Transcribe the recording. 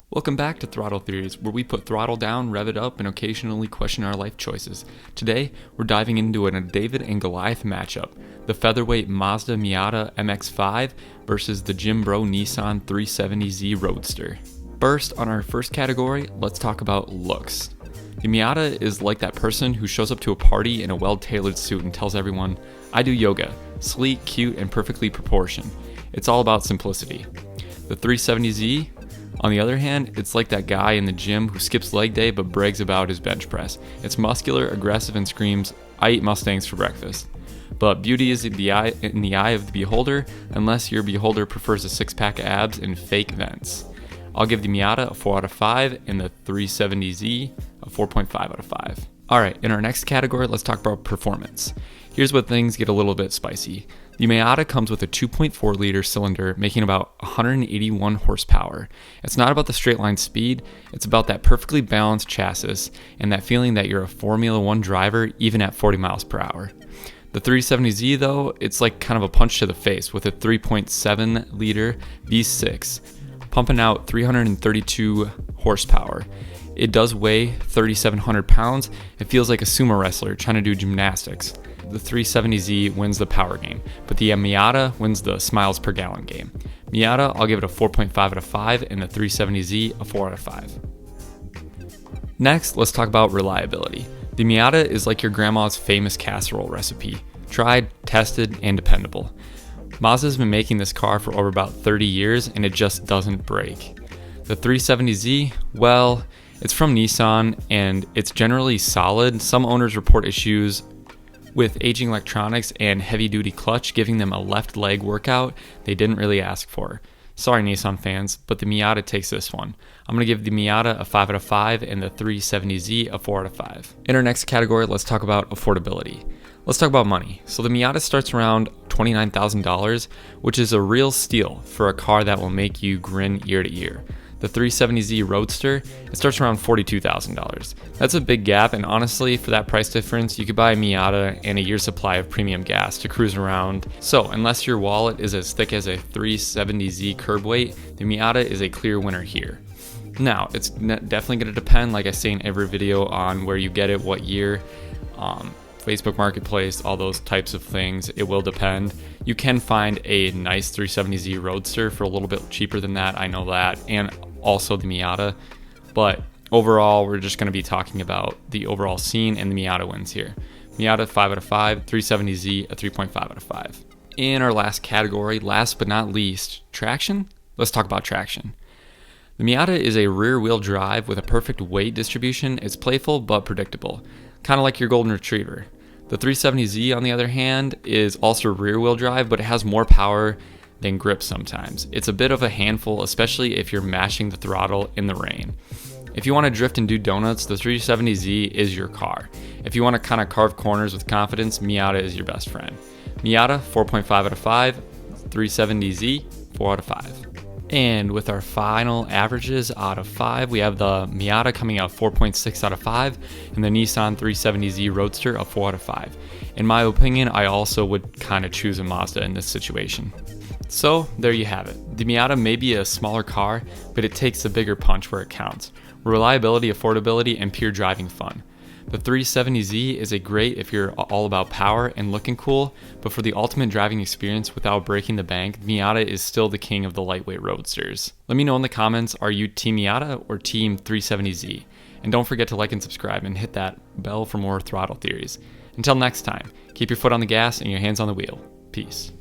Welcome back to Throttle Theories, where we put throttle down, rev it up, and occasionally question our life choices. Today, we're diving into a David and Goliath matchup, the featherweight Mazda Miata MX-5 versus the Gym Bro Nissan 370Z Roadster. First, on our first category, let's talk about looks. The Miata is like that person who shows up to a party in a well-tailored suit and tells everyone, "I do yoga," sleek, cute, and perfectly proportioned. It's all about simplicity. The 370Z, on the other hand, it's like that guy in the gym who skips leg day but brags about his bench press. It's muscular, aggressive, and screams, "I eat Mustangs for breakfast." But beauty is in the eye of the beholder, unless your beholder prefers a six-pack of abs and fake vents. I'll give the Miata a 4 out of 5 and the 370Z a 4.5 out of 5. Alright, in our next category, let's talk about performance. Here's where things get a little bit spicy. The Miata comes with a 2.4 liter cylinder making about 181 horsepower. It's not about the straight line speed, it's about that perfectly balanced chassis and that feeling that you're a Formula 1 driver even at 40 miles per hour. The 370Z though, it's like kind of a punch to the face with a 3.7 liter V6 pumping out 332 horsepower. It does weigh 3,700 pounds. It feels like a sumo wrestler trying to do gymnastics. The 370Z wins the power game, but the Miata wins the smiles per gallon game. Miata, I'll give it a 4.5 out of 5, and the 370Z a 4 out of 5. Next, let's talk about reliability. The Miata is like your grandma's famous casserole recipe. Tried, tested, and dependable. Mazda's been making this car for over about 30 years, and it just doesn't break. The 370Z, well, it's from Nissan, and it's generally solid. Some owners report issues with aging electronics and heavy-duty clutch, giving them a left leg workout they didn't really ask for. Sorry, Nissan fans, but the Miata takes this one. I'm going to give the Miata a 5 out of 5 and the 370Z a 4 out of 5. In our next category, let's talk about affordability. Let's talk about money. So the Miata starts around $29,000, which is a real steal for a car that will make you grin ear to ear. The 370Z Roadster, it starts around $42,000. That's a big gap, and honestly, for that price difference, you could buy a Miata and a year's supply of premium gas to cruise around. So, unless your wallet is as thick as a 370Z curb weight, the Miata is a clear winner here. Now, it's definitely going to depend, like I say in every video, on where you get it, what year, Facebook Marketplace, all those types of things. It will depend. You can find a nice 370Z Roadster for a little bit cheaper than that, I know that, and also the Miata. But overall, we're just going to be talking about the overall scene, and the Miata wins here. Miata 5 out of 5, 370Z a 3.5 out of 5. In our last category, last but not least, traction. Let's talk about traction. The Miata is a rear-wheel drive with a perfect weight distribution. It's playful but predictable, kind of like your golden retriever. The 370Z, on the other hand, is also rear-wheel drive, but it has more power than grip sometimes. It's a bit of a handful, especially if you're mashing the throttle in the rain. If you want to drift and do donuts, the 370Z is your car. If you want to kind of carve corners with confidence, Miata is your best friend. Miata, 4.5 out of 5. 370Z, 4 out of 5. And with our final averages out of 5, we have the Miata coming out 4.6 out of 5 and the Nissan 370Z Roadster a 4 out of 5. In my opinion, I also would kind of choose a Mazda in this situation. So there you have it. The Miata may be a smaller car, but it takes a bigger punch where it counts. Reliability, affordability, and pure driving fun. The 370Z is a great if you're all about power and looking cool, but for the ultimate driving experience without breaking the bank, Miata is still the king of the lightweight roadsters. Let me know in the comments, are you Team Miata or Team 370Z? And don't forget to like and subscribe and hit that bell for more throttle theories. Until next time, keep your foot on the gas and your hands on the wheel. Peace.